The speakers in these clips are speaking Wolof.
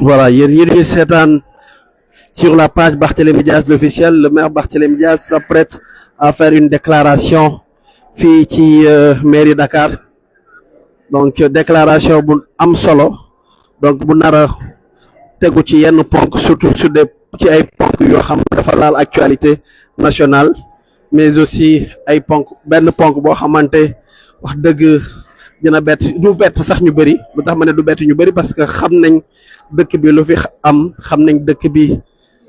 Voilà, yéen ñi seetaan sur la page Barthélémy Diaz l'officiel, le maire Barthélémy Diaz s'apprête à faire une déclaration fii ci mairie Dakar. Donc déclaration bu am solo, donc bu nar a tegu ci yenn ponk, surtout sur des ci ay ponk yoo xam ne dafa laal actualité nationale, mais aussi ay ponk benn ponk boo xamante wax dëgg dina bett du bett sax ñu bëri. lu tax ma ne du bett ñu bëri parce que xam nañ dëkk bi lu fi am, xam nañ dëkk bi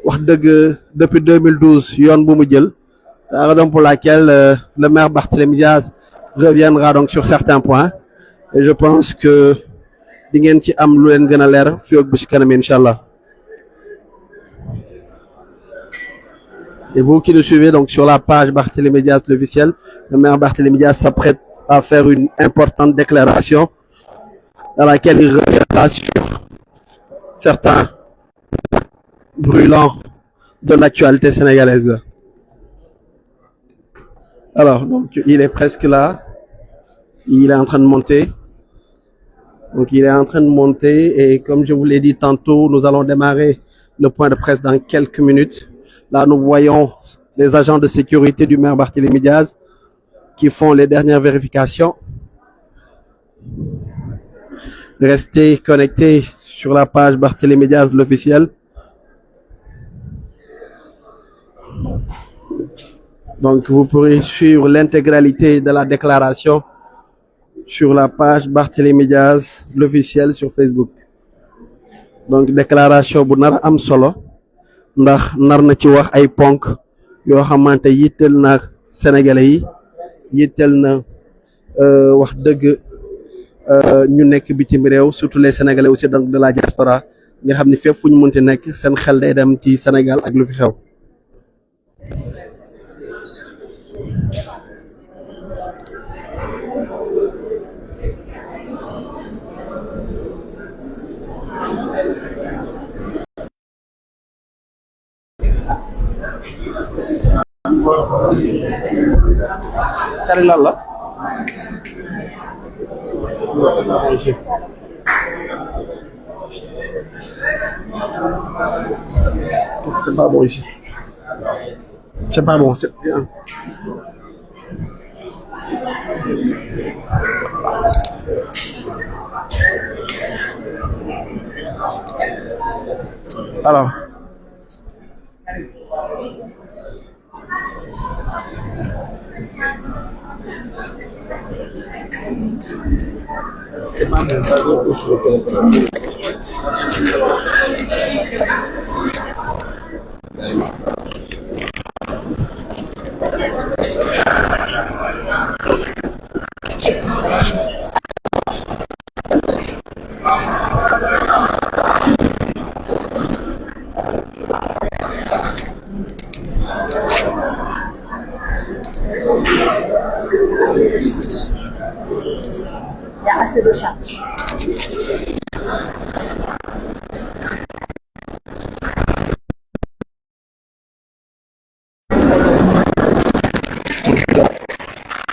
wax dëgg depuis 2012 yoon bu mu jël. C'est la raison pour laquelle le maire Barthélémy Diaz reviendra donc sur certains points, et je pense que di ngeen ci am lu leen gën a leer fii ak bu ci kanam incha allah. Et vous qui nous suivez donc sur la page Barthélémy Diaz l'officiel, le maire Barthélémy Diaz s'apprête à faire une importante déclaration dans laquelle il reviendra sur certains brûlants de l'actualité sénégalaise. Alors, donc, il est presque là. Il est en train de monter. Donc, il est en train de monter. Et comme je vous l'ai dit tantôt, nous allons démarrer le point de presse dans quelques minutes. Là, nous voyons les agents de sécurité du maire Barthélémy Diaz qui font les dernières vérifications. Restez connectés sur la page Barthélémy Diaz l'officiel. Donc, vous pourrez suivre l'intégralité de la déclaration sur la page Barthélémy Diaz l'officiel sur Facebook. Donc, déclaration bu nar am solo ndax nar na ci wax ay ponk yoo xamante yitteel na Sénégalais yi, yitteel na wax dëgg ñu nekk bitim réew, surtout les Sénégalais aussi donc de la diaspora nga xam ni fépp fu ñu mënti nekk seen xel day dem ci Sénégal ak lu fi xew. Kari lan la c'est pas bon ici, c'est pas bon, c'est bien. Alors c'est pas bon, ça Il y a assez de charge.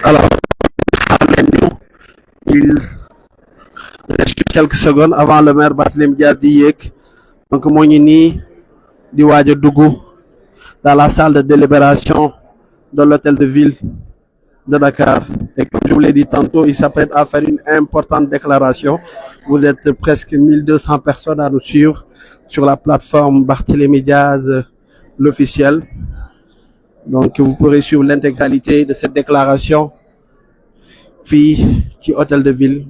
alors il reste quelques secondes avant le maire Barthélémy Diaz di yéeg. Donc moo ngi nii di waaj a dugg dans la salle de délibération de l'hôtel de ville de Dakar. Et comme je vous l'ai dit tantôt, il s'apprête à faire une importante déclaration. Vous êtes presque 1200 personnes à nous suivre sur la plateforme Barthélémy Diaz l'officiel. Donc vous pourrez suivre l'intégralité de cette déclaration fii ci hôtel de ville.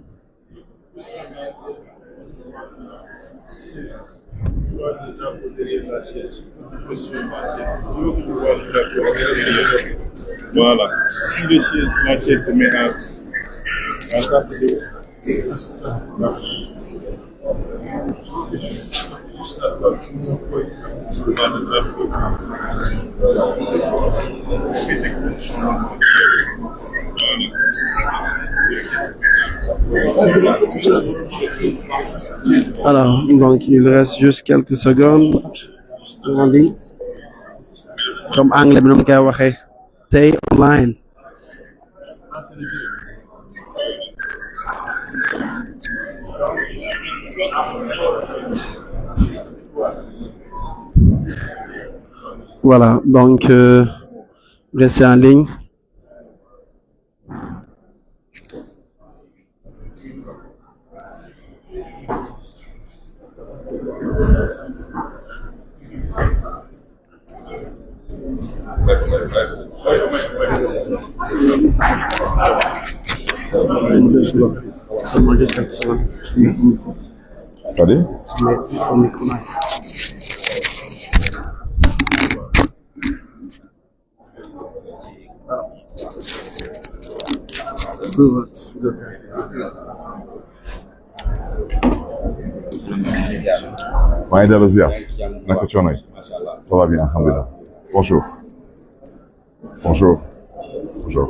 Voilà. Si la chaise se met à ça, c'est Alors, donc il reste juste quelques secondes. Comme anglais bi nu mu koy waxee, stay online. Voilà, donc restez en ligne. Attendez. maa ngi dellu ziar naka coono yi ça va bien alhamdulilah bonjour bonjour bonjour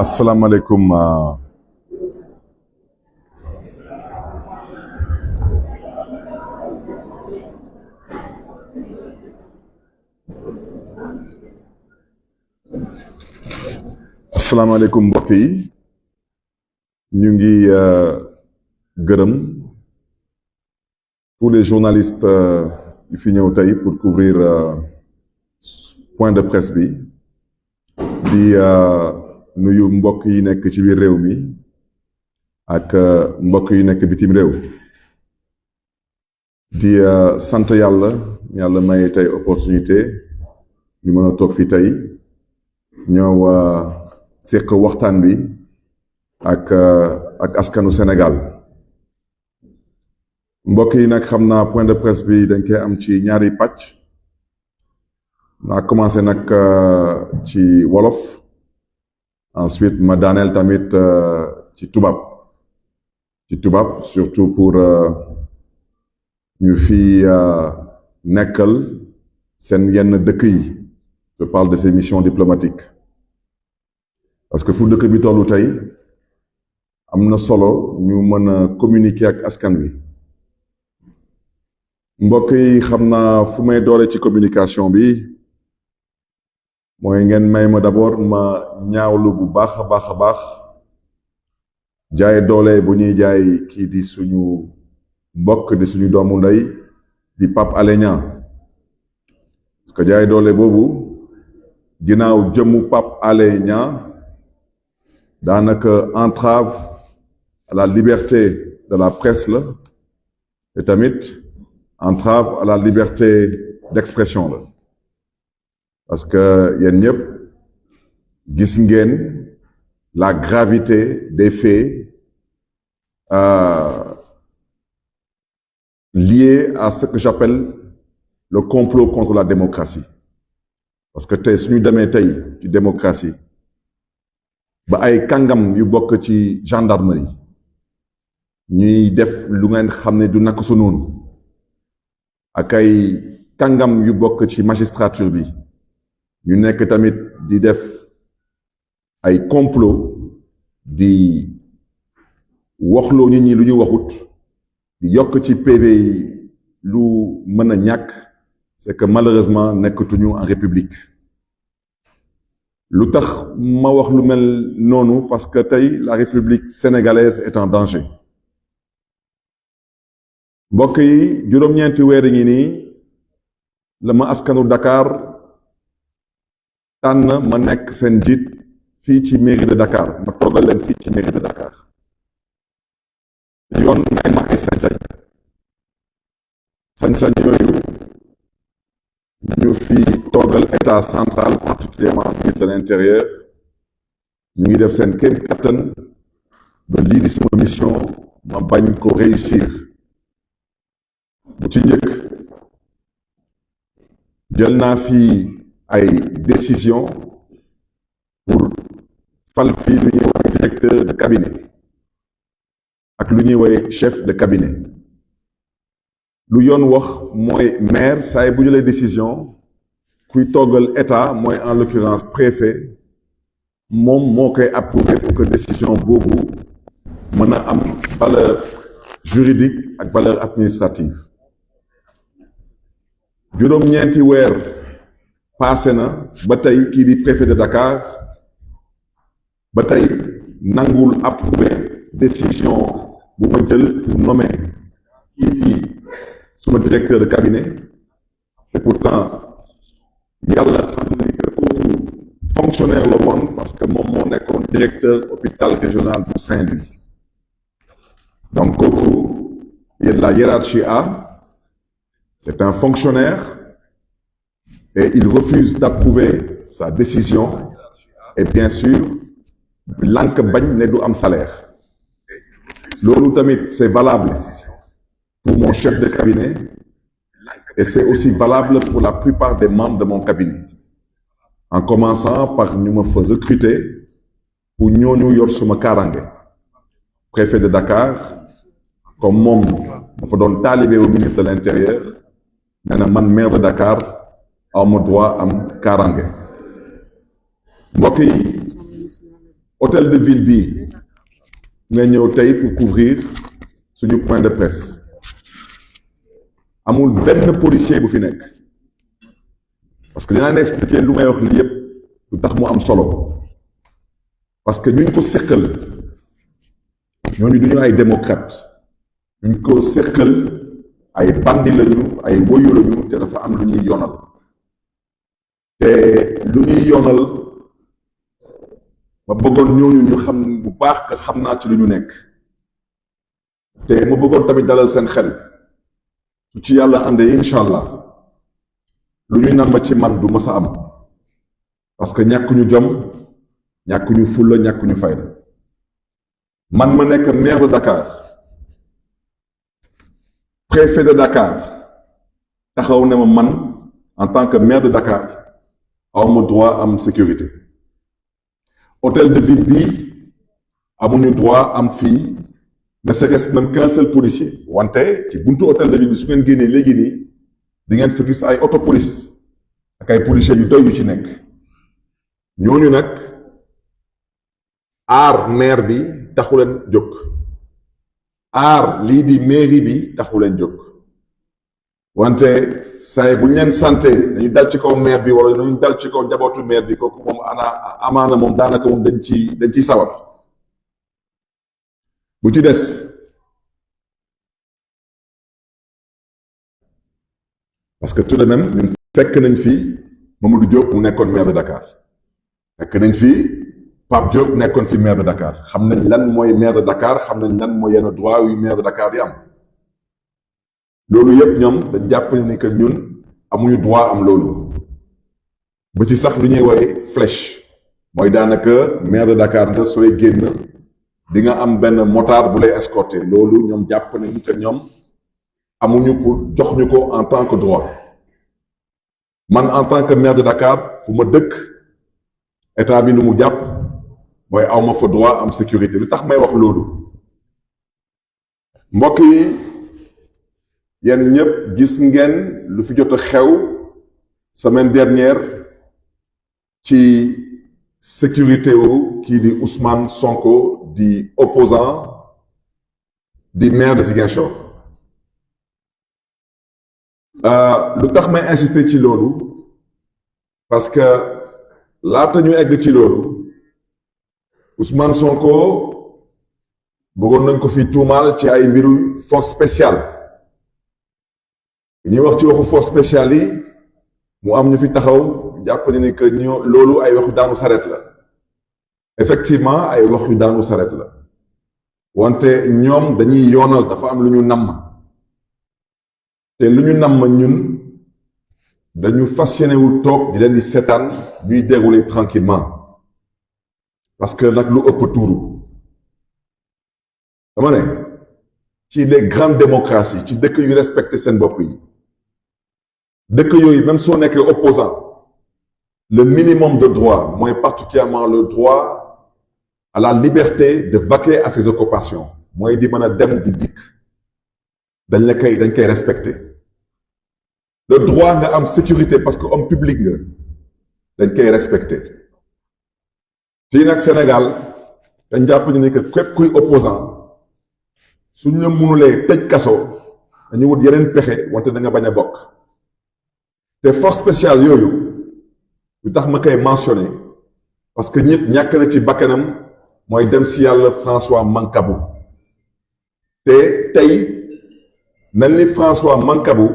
asalaamaaleykum asalaamaaleykum mbokk yi ñu ngi gërëm tous les journalistes yu fi ñëw tey pour couvrir point de presse bi di nuyu mbokk yi nekk ci biir réew mi ak mbokk yi nekk bitim réew di sant yàlla may tey opportunité ñu mën a toog fi tey ñëw seq waxtaan bi ak askanu Sénégal mbokk yi nag xam naa point de presse bi dañ koy am ci ñaari pàcc naa commencé nag ci wolof ensuite ma daaneel tamit ci tubaab surtout pour ñu fi nekkal seen yenn dëkk yi je parle de ces missions diplomatiques parce que fu dëkk bi tollu tey am na solo ñu mën a communiquer ak askan wi mbokk yi xam naa fu may doole ci communication bi mooy ngeen may ma d'abord ma ñaawlu bu baax a baax jaay doole bu ñuy jaay kii di suñu mbokk di suñu doomu ndey di Pape Alé Niang parce que jaay doole boobu ginnaaw jëmmu Pape Alé Niang daanaka entrave à la liberté de la presse la et tamit entrave à la liberté d'expression la parce que yéen ñëpp gis ngeen la gravité des faits liés à ce que j'appelle le complot contre la démocratie parce que tey suñu demee tey ci démocratie ba ay kàngam yu bokk ci gendarmerie ñuy def lu ngeen xam ne du naka su noonu ak ay kàngam yu bokk ci magistrature bi ñu nekk tamit di def ay complot di waxloo nit ñi lu ñu waxut di yokk ci PV yi lu mën a ñàkk c'est que malheureusement nekkatuñu en république lu tax ma wax lu mel noonu parce que tey la république sénégalaise est en danger mbokk yi juróom-ñeenti weer ngi nii la ma askanu Dakar tànn ma nekk seen njiit fii ci mairie de Dakar ma toogal leen fii ci mairie de Dakar yoon may ma ay sañ-sañ yooyu ñu fi toogal état central particulièrement ministre de l'intérieur ñu ngi def seen kéem kattan ba lii di sama mission ma bañ ko réussir bu ci njëkk jël naa fi ay décision pour fal fii lu ñuy wax directeur de cabinet ak lu ñuy woowee chef de cabinet lu yoon wax mooy maire saa bu jëlee décision kuy toggal état mooy en l'occurrence préfet moom moo koy approuvé pour que décision boobu mën a am valeur juridique ak valeur administrative juróom-ñeenti weer passé na ba tey kii di préfet de Dakar ba tey nangul approuvé décision bu ma jël pour nommer kii di suma directeur de cabinet et pourtant yàlla xam ne que kooku fonctionnaire la woon parce que moom moo nekkoon directeur hôpital régional bu Saint-Louis donc kooku la hiérarchie A c'est un fonctionnaire et il refuse d'approuver sa décision et bien sûr lànk bañ ne du am salaire loolu tamit c'est valable pour mon chef de cabinet et c'est aussi valable pour la plupart des membres de mon cabinet en commençant par ñu ma fa recruter pour ñooñu yor suma kaaraange préfet de Dakar comme moom dafa doon taalibe au ministre de l'intérieur nee na man maire de Dakar awma droit am kaaraange mbokk yi hôtel de ville bi nga ñëw tey pour couvrir suñu point de presse amul benn policier bu fi nekk parce que dinaa leen expliquer lu may wax li yépp lu tax mu am solo parce que ñu ko seqal ñooñu duñu ay démocrate ñu ko seqal ay bandi lañu ay woyu lañu te dafa am lu ñuy yoonal te lu ñuy yoonal ma bëggoon ñooñu ñu xam bu baax que xam naa ci lu ñu nekk te ma bëggoon tamit dalal seen xel su ci yàlla àndee incha allah lu ñu nàmba ci man du ma sa am parce que ñàkkuñu jom ñàkkuñu fulla ñàkkuñu fayda man ma nekk maire de Dakar préfet de Dakar taxaw ne ma man en tant que maire de Dakar awma droit am sécurité hôtel de ville bi amuñu droit am fii ne serait-ce même qu'un seul policier wante ci buntu hôtel de ville bi su ngeen génnee léegi nii di ngeen fa gis ay auto police ak ay policiers yu doy yu ci nekk ñooñu nag aar maire bi taxu leen jóg aar lii di mairie bi taxu leen jóg wante saay bu ñu leen santé dañu dal ci kaw maire bi wala dañu dal ci kaw njabootu maire bi kooku moom amaana moom daanaka moom dañ ciy sawar bu ci des parce que tout de même ñun fekk nañ fi Mamadou Diop mu nekkoon maire de Dakar fekk nañ fi Pape Diop nekkoon fi maire de Dakar xam nañ lan mooy maire de Dakar xam nañ lan mooy yenn droit yu maire de Dakar di am loolu yëpp ñoom dañ jàpp ni que ñun amuñu droit am loolu ba ci sax lu ñuy woowee flèche mooy daanaka maire de Dakar nga sooy génn di nga am benn motard bu lay escorter loolu ñoom jàpp nañu que ñoom amuñu ko jox ñu ko en tant que droit man en tant que maire de Dakar fu ma dëkk état bi lu mu jàpp mooy awma fa droit am sécurité lu tax may wax loolu mbokk yi yéen ñëpp gis ngeen lu fi jot a xew semaine dernière ci sécurité wu kii di Ousmane Sonko di opposant di maire de Ziguinchor lu tax may insister ci loolu parce que laata ñu egg ci loolu Ousmane Sonko bëggoon nañ ko fi tuumaal ci ay mbiru force spéciale ñuy wax ci waxu force spéciale yi mu am ñu fi taxaw jàpp ni que loolu ay waxu daanu saret la effectivement ay waxu daanu saret la wante ñoom dañuy yoonal dafa am lu ñu namm te lu ñu namm ñun dañu fas yéene wu toog di leen di seetaan ñuy dérouler tranquillement parce que nag lu ëpp tuuru dama ne ci les grandes démocraties ci dëkk yu respecté seen bopp yi dëkk yooyu même soo nekkee opposant le minimum de droit mooy particulièrement le droit à la liberté de vaquer à ses occupations mooy di mën a dem di dikk dañ koy respecté le droit nga am sécurité parce que homme public nga dañ koy respecté fii nag Sénégal dañ jàpp ni que képp kuy opposant suñ la mënulee tëj kaso dañu wut yeneen pexe wante da nga bañ a bokk te force spéciale yooyu lu tax ma koy mentionné parce que ñàkk na ci bakkanam mooy dem si yàlla François Mancabou te tey mel ni François Mancabou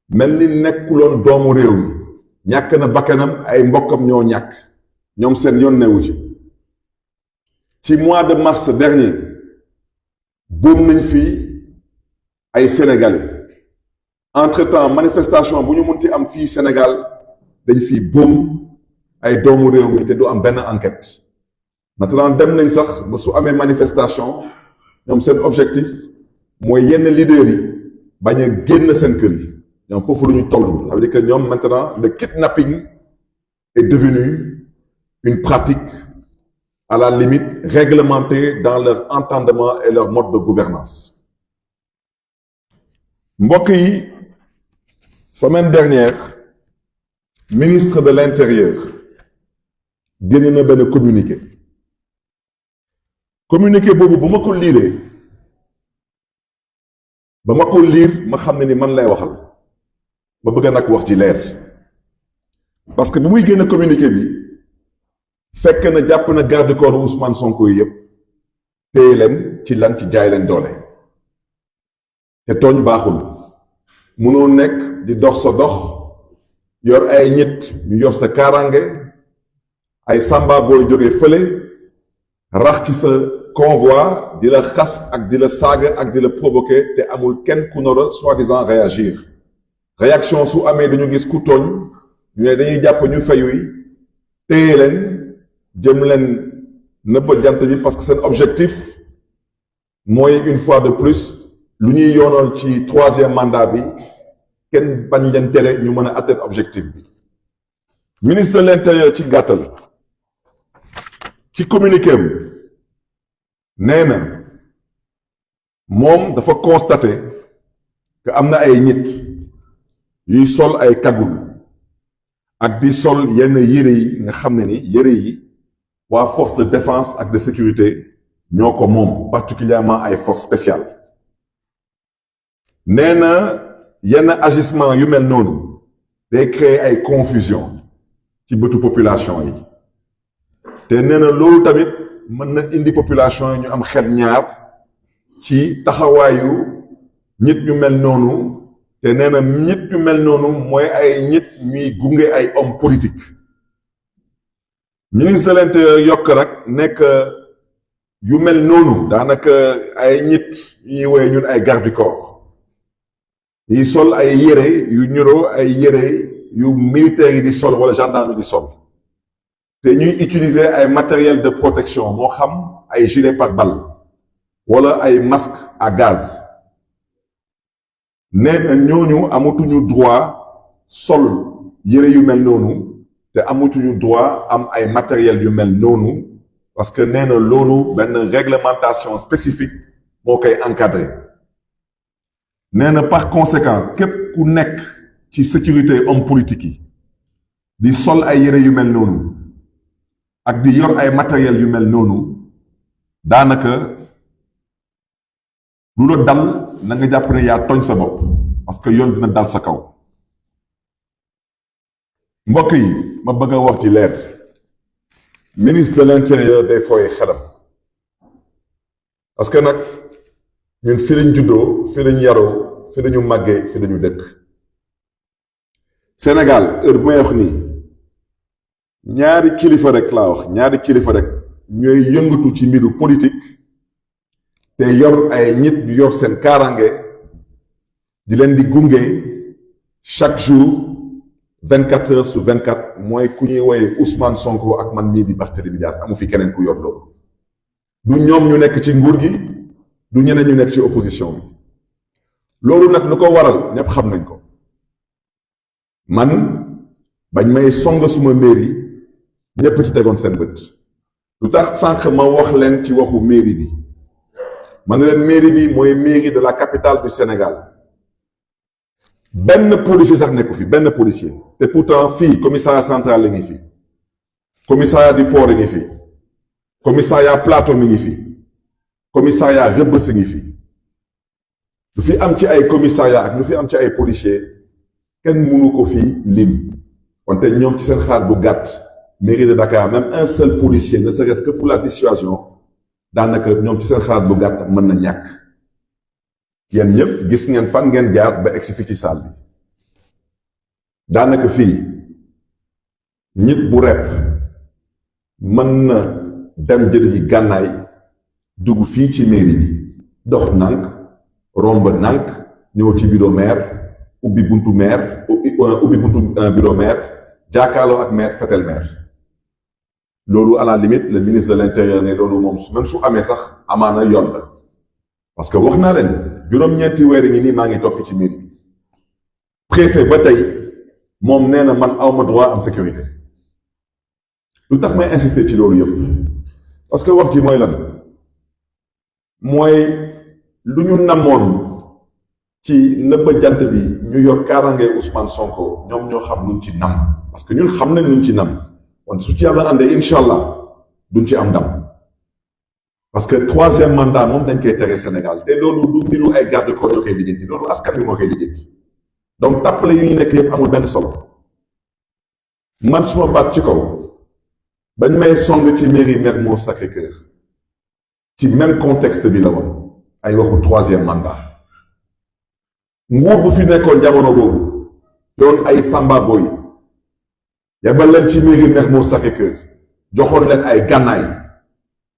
mel ni nekkuloon doomu réew mi ñàkk na bakkanam ay mbokkam ñoo ñàkk ñoom seen yoon newu ci mois de mars dernier boom nañ fi ay sénégalais entre-temps manifestation bu ñu munti am fii Sénégal dañ fi boom ay doomu réew mi te du am benn enquête maintenant dem nañ sax ba su amee manifestation ñoom seen objectif mooy yenn leaders yi bañ a génn seen kër yi ñoom foofu lu ñu toll ça veut dire que ñoom maintenant le kidnapping est devenu une pratique à la limite réglementée dans leur entendement et leur mode de gouvernance mbokk yi semaine dernière ministre de l'intérieur génne na benn communiqué boobu bu ma ko liiree ba ma ko liir ma xam ne ni man lay waxal ma bëgg nag wax ci leer parce que bu muy génn communiqué bi fekk na jàpp na garde corps Ousmane Sonko yi yëpp téye leen ci lan ci jaay leen doole te tooñ baaxul mënoo nekk di dox sa dox yor ay ñit ñu yor sa kaaraange ay samba booy jógee fële rax ci sa convoi di la xas ak di la saaga ak di la provoquer te amul kenn ku nar a soi-disant réagir réaction su amee dañu gis ku tooñ ñu ne dañuy jàpp ñu fayuy téye leen jëm leen nëbb jant bi parce que seen objectif mooy une fois de plus lu ñuy yoonal ci 3e mandat bi kenn bañ leen tere ñu mën a atteindre objectif bi ministre de l'intérieur ci gàttal ci communiqué am nee na moom dafa constaté que am na ay nit yuy sol ay kagul ak di sol yenn yére yi nga xam ne ni yére yi waa force de défense ak de sécurité ñoo ko moom particulièrement ay forces spéciales nee na yenn agissement yu mel noonu day créer ay confusion ci bëtu population yi te nee na loolu tamit mën na indi population yi ñu am xel ñaar ci taxawaayu nit ñu mel noonu te nee na nit ñu mel noonu mooy ay nit ñuy gunge ay hommes politiques ministre de l'intérieur yokk rek nekk yu mel noonu daanaka ay nit ñuy woowee ñun ay garde du corps yi sol ay yére yu ñuroo ay yére yu militaires yi di sol wala gendarme yi di sol te ñuy utiliser ay matériel de protection moo xam ay gilet pare-balles wala ay masque à gaz nee na ñooñu amatuñu droit sol yére yu mel noonu te amatuñu droit am ay matériel yu mel noonu parce que nee na loolu benn réglementation spécifique moo koy encadré nee na par conséquent képp ku nekk ci sécurité homme politique yi di sol ay yére yu mel noonu ak di yor ay matériel yu mel noonu daanaka lu la dal na nga jàpp ne yaa tooñ sa bopp parce que yoon dina dal sa kaw mbokk yi ma bëgg a wax ci leer ministre de l'intérieur day fooye xelam parce que nag ñun fi lañ juddoo fi lañ yaroo fi lañu màggee fi lañu dëkk Sénégal heure bu may wax nii ñaari kilifa rek laa wax ñaari kilifa rek ñooy yëngatu ci mbiru politique te yor ay nit yu yor seen kaaraange di leen di gunge chaque jour 24 heures sur 24 mooy ku ñuy woowee Ousmane Sonko ak man mii di Barthélémy Dias amu fi keneen ku yor loolu du ñoom ñu nekk ci nguur gi du ñeneen ñu nekk ci opposition bi loolu nag lu ko waral ñëpp xam nañ ko man bañ may song suma mairie ñëpp ci tegoon seen bët lu tax sànq ma wax leen ci waxu mairie bi ma ne leen mairie bi mooy mairie de la capitale du Sénégal benn policier sax nekku fi benn policier te pourtant fii commissariat central la ngi fi commissariat du port la ngi fi commissariat plateau mi ngi fi commissariat Rebeuss ngi fi lu fi am ci ay commissariat ak lu fi am ci ay policier kenn mënu ko fi lim wante ñoom ci seen xalaat bu gàtt mairie de Dakar même un seul policier ne serait-ce que pour la dissuasion daanaka ñoom ci seen xalaat bu gàtt mën na ñàkk yéen ñëpp gis ngeen fan ngeen jaar ba egsi fi ci salle bi daanaka fii nit bu rep mën na dem jël ji gànnaay dugg fii ci mairie bi dox nànk romb nànk ñëw ci bureau maire ubbi buntu maire ubbi buntu bureau maire jàkkaarloo ak maire fetel maire loolu à la limite le ministre de l'intérieur ne loolu moom même su amee sax amaana yoon la parce que wax naa leen juróom-ñeenti weer yi nii maa ngi toog fi ci mairie bi préfet ba tey moom nee na man awma droit am sécurité lu tax may insister ci loolu yëpp parce que wax ji mooy lan mooy lu ñu namoon ci nëbba jant bi ñu yor kaaraange Ousmane Sonko ñoom ñoo xam luñ ci nam parce que ñun xam nañ luñ ci nam wante su ci yàlla àndee incha allah duñ ci am ndam parce que troisième mandat moom dañ koy tere Sénégal te loolu du mbiru ay garde corps yoo koy lijjanti loolu askan bi moo koy lijjanti donc tàppale yu ñu nekk yëpp amul benn solo man suma baat ci kaw bañ may song ci mairie Mermoz Sacré-Cœur ci même contexte bi la woon ay waxu troisième mandat nguur bu fi nekkoon jamono boobu doon ay samba boy yebal leen ci mairie Mermoz Sacré-Cœur joxoon leen ay gànnaay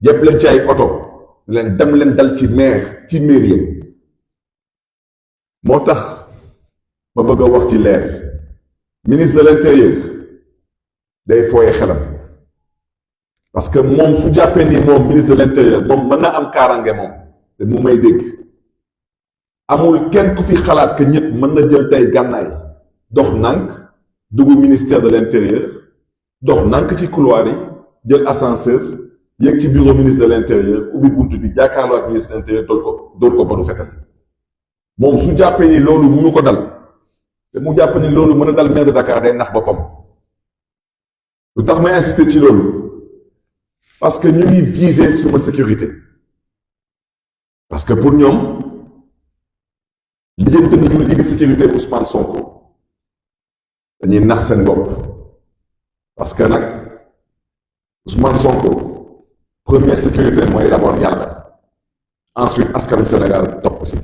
yëpp leen ci ay oto leen dem leen dal ci maire ci mairie yëpp moo tax ma bëgg a wax ci leer ministre de l'intérieur day fooye xelam parce que moom su jàppee ni moom ministre de l'intérieur moom mën na am kaaraange moom te mu may dégg amul kenn ku fi xalaat que ñëpp mën na jël tey gànnaay dox nànk dugg ministère de l'intérieur dox nànk ci couloir yi jël ascenseur yéeg ci bureau ministre de l'intérieur ubbi buntu bi jàkkaarloo ak ministre de l'intérieur doon ko ba du fetal moom su jàppee ni loolu mënu ko dal te mu jàpp ni loolu mën a dal maire de Dakar day nax boppam lu tax may insister ci loolu parce que ñu ngi viser suma sécurité parce que pour ñoom lijjanti nañu li sécurité Ousmane Sonko dañuy nax seen bopp parce que nag Ousmane Sonko première sécurité mooy d'abord yàlla ensuite askanu Sénégal topp si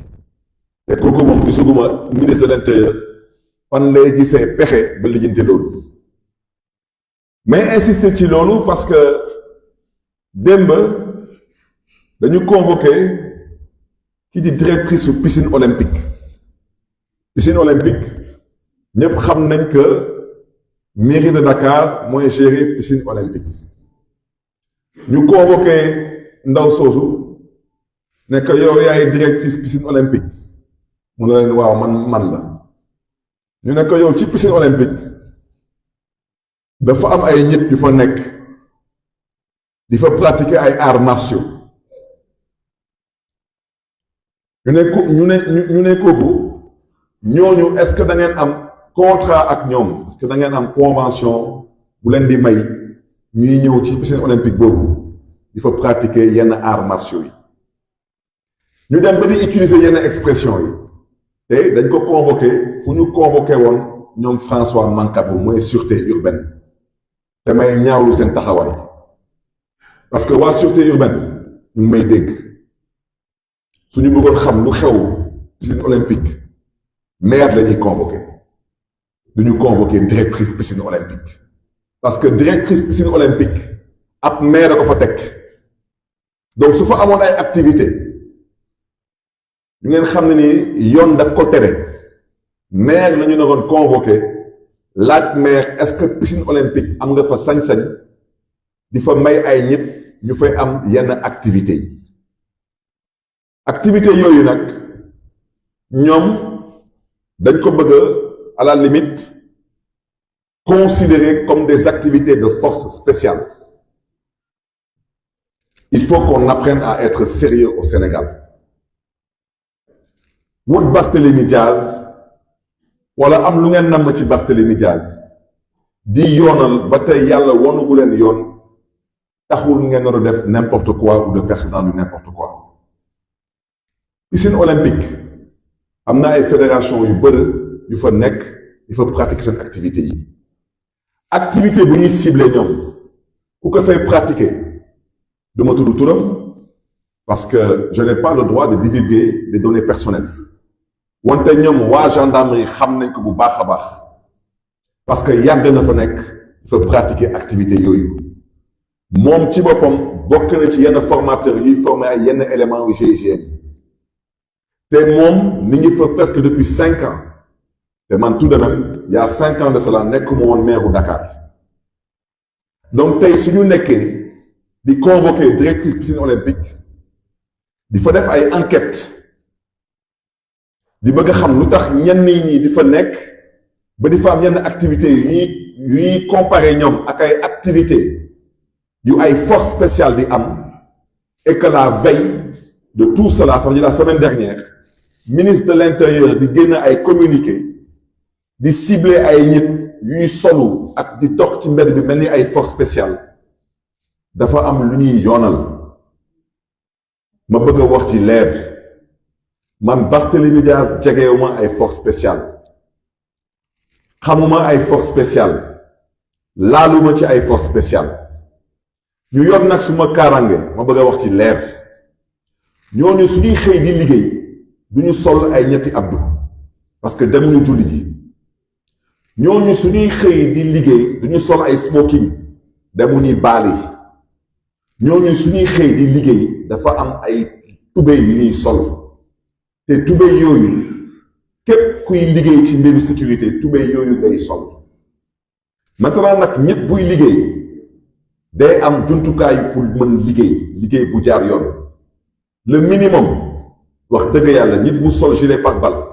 te kooku moom gisuguma ministre de l'intérieur fan lay gisee pexe ba lijjanti loolu mais insister ci loolu parce que démb dañu convoqué ki di directrice su piscine olympique ñëpp xam nañ que mairie de Dakar mooy gérer piscine olympique ñu convoqué ndaw soosu ne que yow yaay directrice piscine olympique mu ne leen waaw man la ñu ne que yow ci piscine olympique dafa am ay nit yu fa nekk di fa pratiquer ay arts martiaux ñu ne kooku ñooñu est-ce que da ngeen am contrat ak ñoom est-ce que da ngeen am convention bu leen di may ñuy ñëw ci piscine olympique boobu di fa pratiquer yenn arts martiaux yi ñu dem ba di utiliser yenn expression yi te dañ ko convoqué fu ñu convoqué woon ñoom François Mancabou mooy sûreté urbaine te may ñaawlu seen taxawaay parce que waa sûreté urbaine ñu ngi may dégg suñu bëggoon xam lu xew piscine olympique maire la ñuy convoqué du ñu convoqué directrice piscine olympique parce que directrice piscine olympique ab maire a ko fa teg donc su fa amoon ay activité ñu ngeen xam ne ni yoon daf ko tere maire la ñu naroon convoqué laaj maire est-ce que piscine olympique am nga fa sañ-sañ di fa may ay nit ñu fay am yenn activité yi activité yooyu nag ñoom dañ ko bëgg à la limite considéré comme des activités de force spéciale. Il faut qu'on apprenne à être sérieux au Sénégal. wut Barthélémy Diaz wala am lu ngeen namm ci Barthélémy Diaz di yoonal ba tey yàlla wonugu leen yoon taxul ngeen nar a def n'importe quoi ou de verser dans du n'importe quoi. Piscine olympique am na ay fédération yu bëri yu fa nekk yu fa pratiquer seen activité yi activité bu ñuy ciblé ñoom ku ko fay pratiquer du ma tudd turam parce que je n'ai pas le droit de divulguer des données personnelles wante ñoom waa gendarmerie xam nañ ko bu baax a baax parce que yàgg na fa nekk fa pratiquer activité yooyu moom ci boppam bokk na ci yenn formateurs yuy former ay yenn éléments yu GIGN yi te moom mi ngi fa presque depuis 5 ans te man tout de même il y a 5 ans de cela nekkuma woon maire bu Dakar donc tey su ñu nekkee di convoquer directrice piscine olympique di fa def ay enquête di bëgg a xam lu tax ñenn ñi di fa nekk ba di fa am yenn activités yu ñuy comparer ñoom ak ay activités yu ay force spéciale di am et que la veille de tout cela ça veut dire la semaine dernière ministre de l'intérieur di génn ay communiqué di cibler ay nit yuy solu ak di dox ci mbedd bi mel ni ay force spéciale dafa am lu ñuy yoonal ma bëgg a wax ci leer man Barthélémy Diaz jegewuma ay force spéciale xamuma ay force spéciale laaluma ci ay force spéciale ñu yor nag suma kaaraange ma bëgg a wax ci leer ñooñu suñuy xëy di liggéey duñu sol ay ñetti abdu parce que dem ñu julli ji ñooñu suñuy xëy di liggéey duñu sol ay smoking demuñuy baali ñooñu suñuy xëy di liggéey dafa am ay tubéy yu ñuy sol te tubéy yooyu képp kuy liggéey ci mbiru sécurité tubéy yooyu ngay sol maintenant nag nit buy liggéey day am jumtukaay pour mën liggéey bu jaar yoon le minimum wax dëgg yàlla nit bu sol gilet pare-balles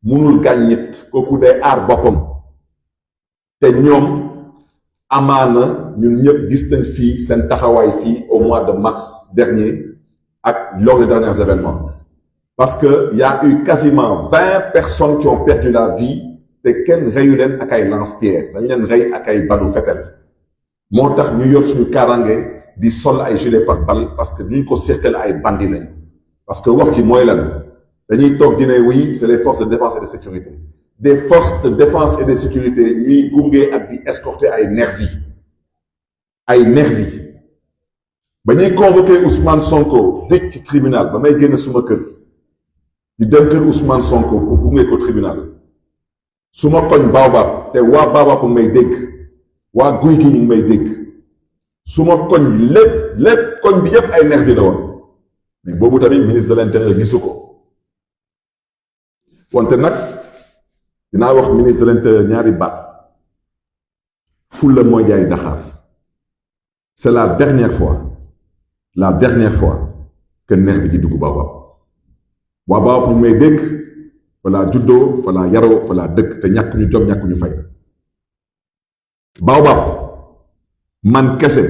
munul gaañ nit kooku day aar boppam te ñoom amaana ñun ñëpp gis nañ fii seen taxawaay fii au mois de mars dernier ak lors des derniers événements parce que y a eu quasiment 20 personnes qui ont perdu la vie te kenn reyu leen ak ay lance-pierre dañ leen rey ak ay balu fetel moo tax ñu yor suñu kaaraange di sol ay gilet pare-balles parce que duñ ko seqal ay bandi lañ parce que wax ci mooy lan dañuy toog di ne oui c'est les forces de défense et de sécurité des forces de défense et de sécurité ñuy gunge ak di escorter ay nervis ba ñuy convoqué Ousmane Sonko dëkk ci tribunal ba may génn suma kër di dem kër Ousmane Sonko pour gunge ko tribunal suma koñ Baobab te waa Baobab may dégg waa Guy gi ñu ngi may dégg suma koñ lépp koñ bi yépp ay nervi la woon mais boobu tamit ministre de l'intérieur gisu ko wante nag dinaa wax ministre de l'intérieur ñaari baat fulla mooy jaay Dakar c'est la dernière fois que nervi di dugg Baobab waa Baobab ñu may dégg falaa juddoo falaa yaroo falaa dëkk te ñàkk ñu jom ñàkk ñu fay Baobab man kese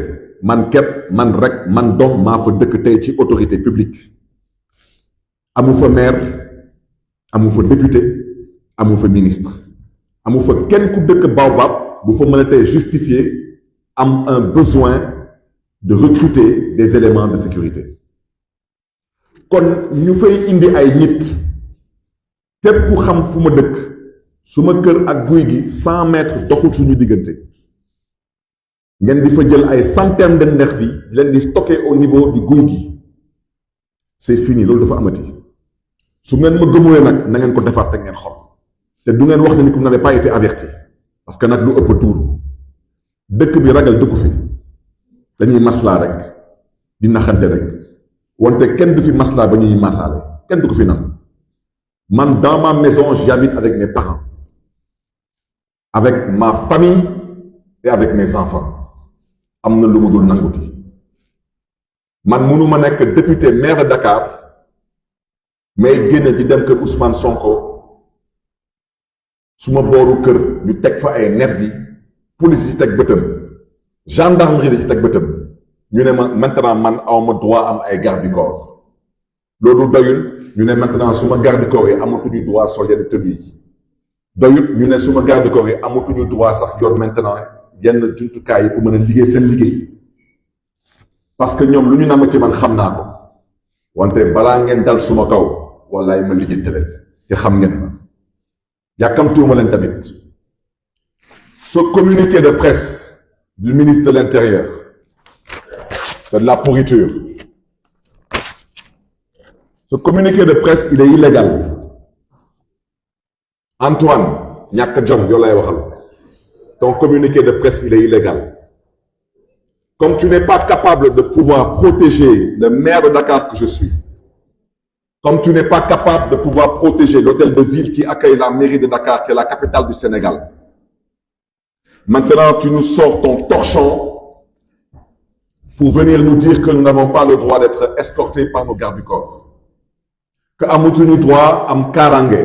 man képp man rek man doom maa fa dëkk tey ci autorité publique amu fa maire amu fa député amu fa ministre amu fa kenn ku dëkk Baobab bu fa mën a tey justifier am un besoin de recruter des éléments de sécurité kon ñu fay indi ay nit képp ku xam fu ma dëkk su ma kër ak Guy gi 100 mètres doxul suñu diggante ngeen di fa jël ay centaines de nervis di leen di stocker au niveau du Guy gi c'est fini loolu dafa amati su ngeen ma gëmulee nag na ngeen ko defaat te ngeen xool te du ngeen wax ne ni vous n'avez pas été averti parce que nag lu ëpp tuur dëkk bi ragal dëkku fi dañuy maslaa rek di naxante rek wante kenn du fi maslaa ba ñuy masaale kenn du ko fi nam man dans ma maison j'habite avec mes parents avec ma famille et avec mes enfants am na lu mu dul nanguti man mënuma nekk député maire de Dakar mais génn di dem kër Ousmane Sonko suma booru kër ñu teg fa ay nervi police yi teg bëtam gendarmerie di ci teg bëtam ñu ne ma maintenant man awma droit am ay garde du corps loolu doyul ñu ne maintenant suma garde du corps yi amatuñu droit sol yenn tenue yi doyul ñu ne suma garde du corps yi amatuñu droit sax yor maintenant yenn jumtukaay yi pour mën a liggéey seen liggéey parce que ñoom lu ñu nama ci man xam naa ko wante balaa ngeen dal suma kaw wallaay ma lijjanti leen te xam ngeen ma yàkkamtuuma leen tamit ce communiqué de presse du ministre de l'Intérieur c'est de la pourriture ce communiqué de presse il est illégal Antoine ñàkk jom yow lay waxal ton communiqué de presse il est illégal comme tu n'es pas capable de pouvoir protéger le maire de Dakar que je suis comme tu n'es pas capable de pouvoir protéger l'hôtel de ville qui accueille la mairie de Dakar qui est la capitale du Sénégal maintenant tu nous sors ton torchon pour venir nous dire que nous n'avons pas le droit d'être escortés par nos gardes du corps que amatuñu droit am kaaraange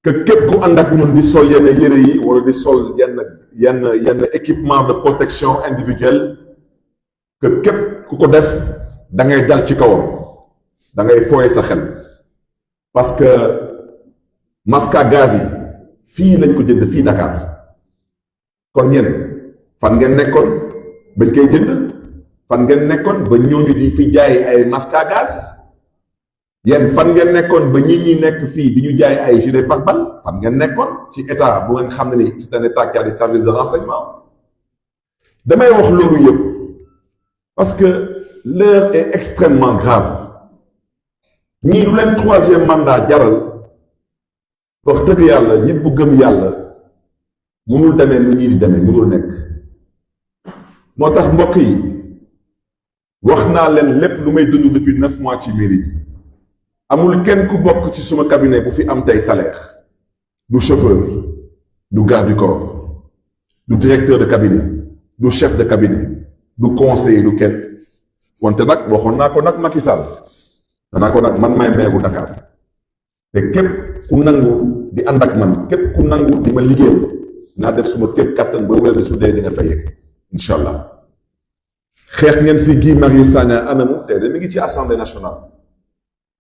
que képp ku ànd ak ñun di sol yenn yére yi wala di sol yenn équipement de protection individuelle que képp ku ko def da ngay dal ci kawam da ngay fooye sa xel parce que masque à gaz yi fii lañ ko jënd fii Dakar kon yéen fan ngeen nekkoon bañ koy jënd fan ngeen nekkoon ba ñooñu di fi jaay ay masque à gaz yéen fan ngeen nekkoon ba ñi nekk fii di ñu jaay ay gilet pare-balles fan ngeen nekkoon ci état bu ngeen xam ne ni c'est un état qui a des services de renseignement damay wax loolu yëpp parce que l'heure est extrêmement grave ñii lu leen troisième mandat jaral wax dëgg yàlla nit bu gëm yàlla mënul demee nu ñii di demee mënul nekk moo tax mbokk yi wax naa leen lépp lu may dund depuis 9 mois ci mairie bi amul kenn ku bokk ci suma cabinet bu fi am tey salaire du chauffeur du garde du corps du directeur de cabinet du chef de cabinet du conseiller du kenn wante nag waxoon naa ko nag Macky Sall danaa ko nag man may maire bu Dakar te képp ku nangu di ànd ak man képp ku nangu di ma liggéeyal naa def suma képp kattan ba wér su dee di nga fa yegg incha allah xeex ngeen fii Guy Marius Sagna anamu tey de mi ngi ci assemblée nationale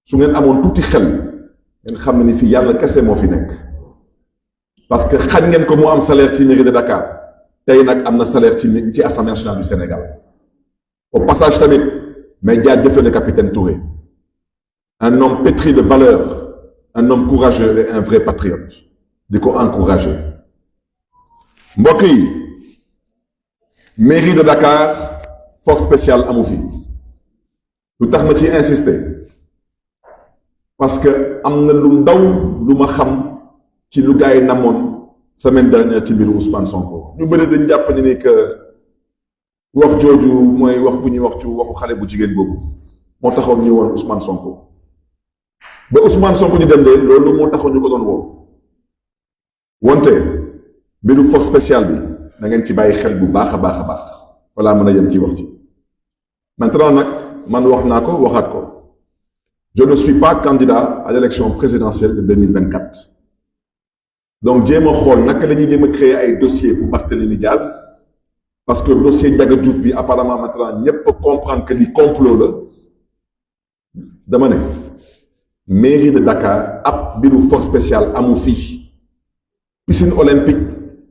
su ngeen amoon tuuti xel ngeen xam ne ni fii yàlla kese moo fi nekk parce que xañ ngeen ko mu am salaire ci mairie de Dakar tey nag am na salaire ci assemblée nationale du Sénégal au passage tamit mais jaajëfal le capitaine Touré un homme pétri de valeurs un homme courageux et un vrai patriote di ko encourager mbokk yi mairie de Dakar force spéciale amu fi lu tax ma ci insister parce que am na lu ndaw lu ma xam ci lu gars yi namoon semaine dernière ci mbiru Ousmane Sonko ñu bëri dañ jàpp ni que wax jooju mooy wax bu ñuy wax ci waxu xale bu jigéen boobu moo taxoon ñu woon Ousmane Sonko ba Ousmane Sonko ñu dem de loolu moo taxoon ñu ko doon woo wante mbiru force spéciale bi na ngeen ci bàyyi xel bu baax a baax a baax wala mën a yem ci wax ci maintenant nag man wax naa ko waxaat ko je ne suis pas candidat à l'élection présidentielle de 2024 donc jéem a xool naka la ñuy jéem a créer ay dossiers pour Barthélémy Diaz parce que dossier Ndiaga Diouf bi apparemment maintenant ñëpp comprendre que li complot la dama ne mairie de Dakar ab mbiru force spéciale amu fii piscine olympique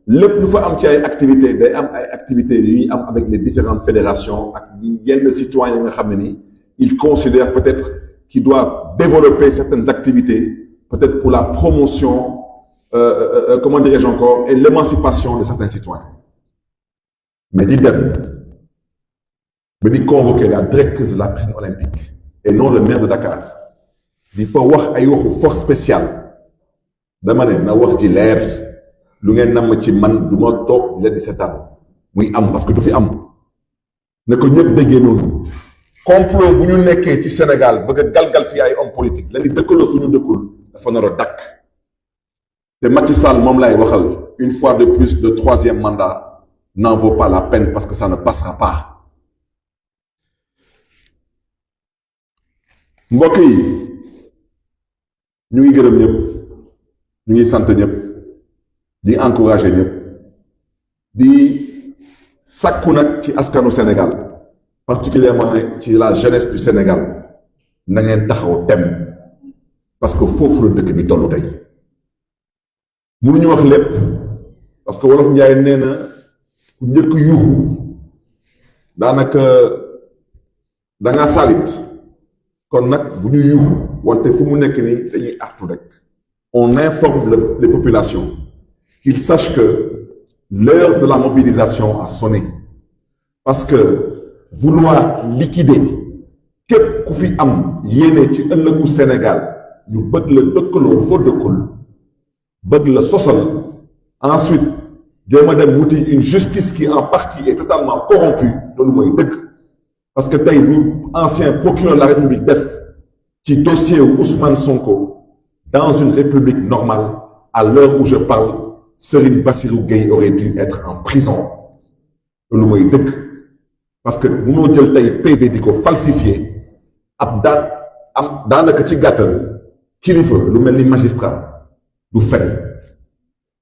lépp lu fa am ci ay activités day am ay activités yu ñuy am avec les différentes fédérations ak yenn citoyens yi nga xam ne ni ils considèrent peut-être qu'ils doivent développer certaines activités peut-être pour la promotion comment dirais-je encore et l'émancipation de certains citoyens mais di dem ba di convoquer la directrice de la piscine olympique et non le maire de Dakar di fa wax ay waxu force spéciale dama ne na wax ji leer lu ngeen namm ci man du ma toog leen di seetaan muy am parce que du fi am ne ko ñëpp déggee noonu complot bu ñu nekkee ci Sénégal bëgg a galgal fii ay hommes politiques leen di dëkkaloo fu ñu dëkkul dafa nar a dakk te Macky Sall moom lay waxal une fois de plus le troisième mandat n'en vaut pas la peine parce que ça ne passera pas mbokk yi ñu ngi gërëm ñëpp ñu ngi sant ñëpp di encourager ñëpp di sakku nag ci askanu Sénégal particulièrement ci la jeunesse du Sénégal na ngeen taxaw tem parce que foofu la dëkk bi tollu tey mënuñu wax lépp parce que wolof Njaay nee na ku njëkk yuuxu daanaka dangaa salit kon nag bu ñu yuuxu wante fu mu nekk nii dañuy artu rek on informe les populations qu'ils sachent que l'heure de la mobilisation a sonné parce que vouloir liquider képp ku fi am yéene ci ëllëgu Sénégal ñu bëgg la dëkkaloo foo dëkkul bëgg la sosal ensuite jéem a dem wuti une justice qui en partie est totalement corrompue loolu mooy dëgg parce que tey lu ancien procureur de la République def ci dossier wu Ousmane Sonko dans une république normale à l'heure où je parle Serigne Bassirou Gueye aurait dû être en prison loolu mooy dëgg parce que munoo jël tey PV di ko falsifier ab daanaka ci gàttal kilifa lu mel ni magistrat du fen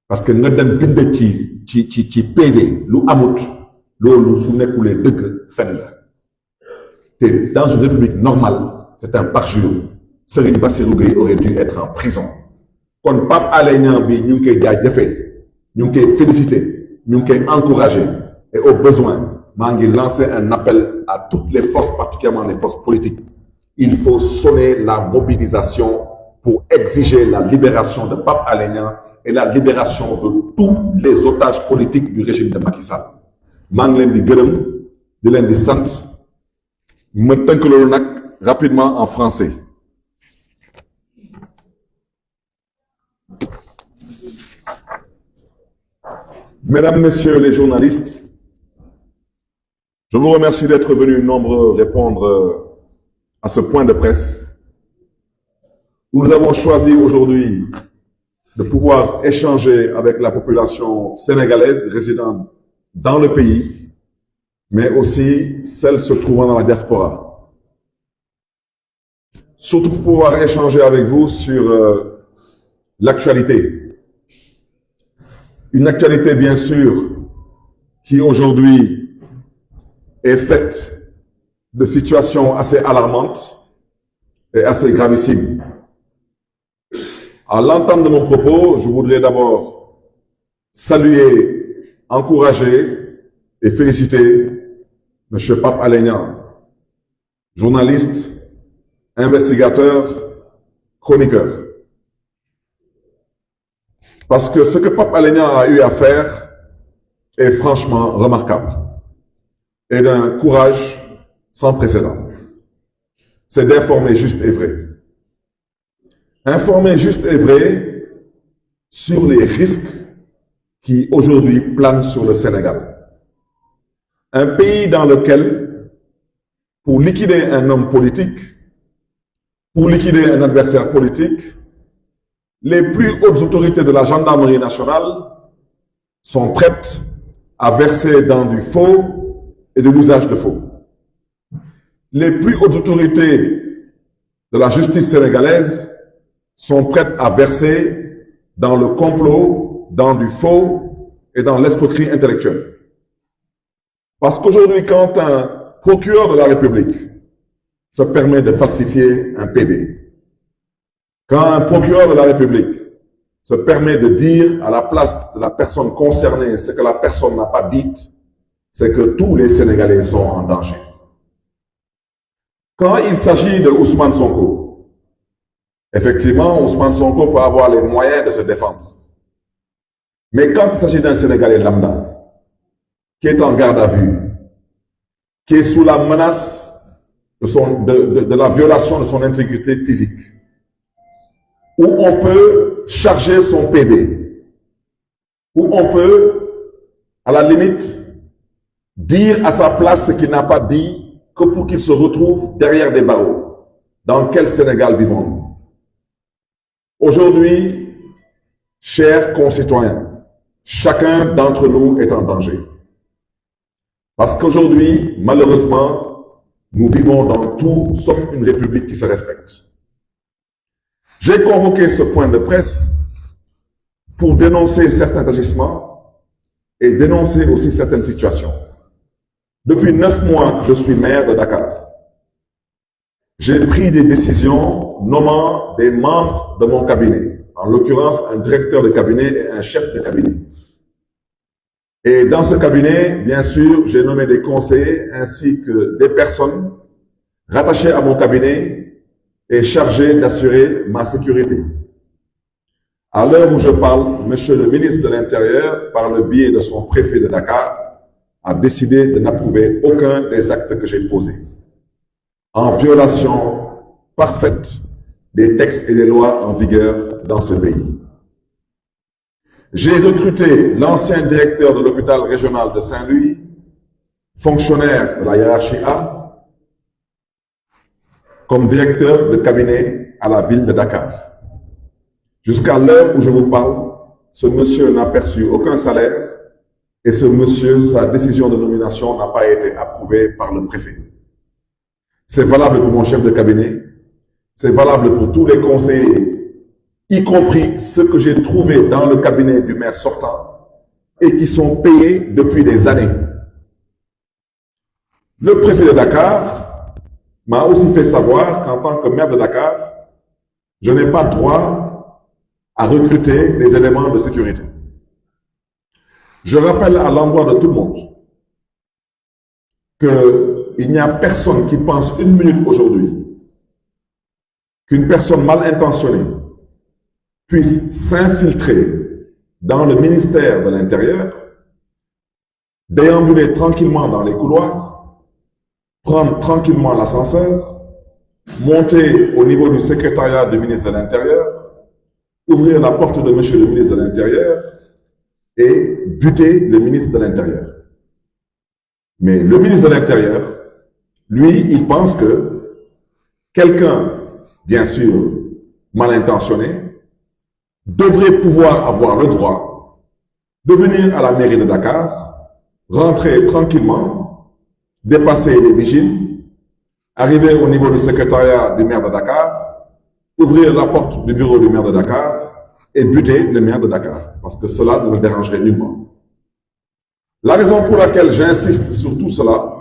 parce que nga dem bind ci PV lu amut loolu su nekkulee dëgg fen la te dans une république normale c'est un parjure Serigne Bassirou Gueye aurait dû être en prison kon Pape Alé Niang bi ñu ngi koy jaajëfee ñu ngi koy féliciter ñu ngi koy encourager et au besoin maa ngi lancer un appel à toutes les forces particulièrement les forces politiques il faut sonner la mobilisation pour exiger la libération de Pape Alé Niang et la libération de tous les otages politiques du régime de Macky Sall maa ngi leen di gërëm di leen di sant ma tënk loolu nag rapidement en français. Mesdames, Messieurs les journalistes, je vous remercie d'être venus nombreux répondre à ce point de presse où nous avons choisi aujourd'hui de pouvoir échanger avec la population sénégalaise résidant dans le pays, mais aussi celle se trouvant dans la diaspora. Surtout pour pouvoir échanger avec vous sur l'actualité. Une actualité, bien sûr, qui aujourd'hui est faite de situations assez alarmantes et assez gravissimes. À l'entame de mon propos, je voudrais d'abord saluer, encourager et féliciter M. Pape Alé Niang, journaliste, investigateur, chroniqueur. Parce que ce que Pape Alé Niang a eu à faire est franchement remarquable. et d'un courage sans précédent. C'est d'informer juste et vrai. Informer juste et vrai sur les risques qui aujourd'hui planent sur le Sénégal. Un pays dans lequel, pour liquider un homme politique, pour liquider un adversaire politique, les plus hautes autorités de la gendarmerie nationale sont prêtes à verser dans du faux et de l'usage de faux. Les plus hautes autorités de la justice sénégalaise sont prêtes à verser dans le complot, dans du faux et dans l'escroquerie intellectuelle. Parce qu'aujourd'hui, quand un procureur de la République se permet de falsifier un PV, quand un procureur de la République se permet de dire à la place de la personne concernée ce que la personne n'a pas dit, c'est que tous les Sénégalais sont en danger. Quand il s'agit de Ousmane Sonko, effectivement, Ousmane Sonko peut avoir les moyens de se défendre. Mais quand il s'agit d'un Sénégalais lambda, qui est en garde à vue, qui est sous la menace de la violation de son intégrité physique, où on peut charger son PV, où on peut, à la limite, dire à sa place ce qu'il n'a pas dit, que pour qu'il se retrouve derrière des barreaux. Dans quel Sénégal vivons-nous? Aujourd'hui, chers concitoyens, chacun d'entre nous est en danger. Parce qu'aujourd'hui, malheureusement, nous vivons dans tout sauf une république qui se respecte. J'ai convoqué ce point de presse pour dénoncer certains agissements et dénoncer aussi certaines situations. Depuis 9 mois que je suis maire de Dakar, j'ai pris des décisions nommant des membres de mon cabinet, en l'occurrence un directeur de cabinet et un chef de cabinet. Et dans ce cabinet, bien sûr, j'ai nommé des conseillers ainsi que des personnes rattachées à mon cabinet et chargées d'assurer ma sécurité. À l'heure où je parle, Monsieur le ministre de l'Intérieur, par le biais de son préfet de Dakar, a décidé de n'approuver aucun des actes que j'ai posés, en violation parfaite des textes et des lois en vigueur dans ce pays. J'ai recruté l'ancien directeur de l'hôpital régional de Saint-Louis, fonctionnaire de la hiérarchie A, comme directeur de cabinet à la ville de Dakar. Jusqu'à l'heure où je vous parle, ce monsieur n'a perçu aucun salaire et ce monsieur, sa décision de nomination n'a pas été approuvée par le préfet. C'est valable pour mon chef de cabinet, c'est valable pour tous les conseillers, y compris ceux que j'ai trouvés dans le cabinet du maire sortant et qui sont payés depuis des années. Le préfet de Dakar m'a aussi fait savoir qu'en tant que maire de Dakar, je n'ai pas droit à recruter des éléments de sécurité. Je rappelle à l'endroit de tout le monde qu'il n'y a personne qui pense une minute aujourd'hui qu'une personne mal intentionnée puisse s'infiltrer dans le ministère de l'Intérieur, déambuler tranquillement dans les couloirs, prendre tranquillement l'ascenseur, monter au niveau du secrétariat du ministre de l'Intérieur, ouvrir la porte de monsieur le ministre de l'Intérieur et buter le ministre de l'Intérieur. Mais le ministre de l'Intérieur, lui, il pense que quelqu'un, bien sûr, mal intentionné, devrait pouvoir avoir le droit de venir à la mairie de Dakar, rentrer tranquillement, dépasser les vigiles, arriver au niveau du secrétariat du maire de Dakar, ouvrir la porte du bureau du maire de Dakar et buter le maire de Dakar, parce que cela ne me dérangerait nullement. La raison pour laquelle j'insiste sur tout cela,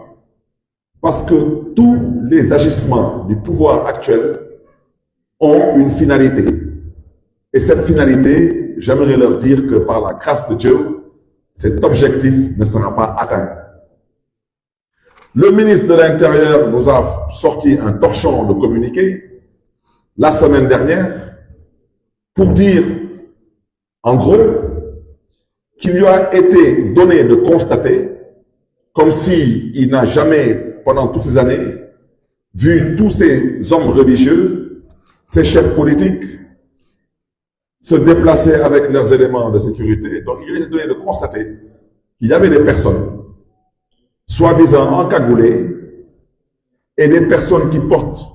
parce que tous les agissements du pouvoir actuel ont une finalité. Et cette finalité, j'aimerais leur dire que par la grâce de Dieu, cet objectif ne sera pas atteint. Le ministre de l'Intérieur nous a sorti un torchon de communiqué la semaine dernière pour dire, en gros, qu'il lui a été donné de constater comme s'il n'a jamais, pendant toutes ces années, vu tous ces hommes religieux, ces chefs politiques, se déplacer avec leurs éléments de sécurité. Donc il est donné de constater qu'il y avait des personnes, soi-disant encagoulées, et des personnes qui portent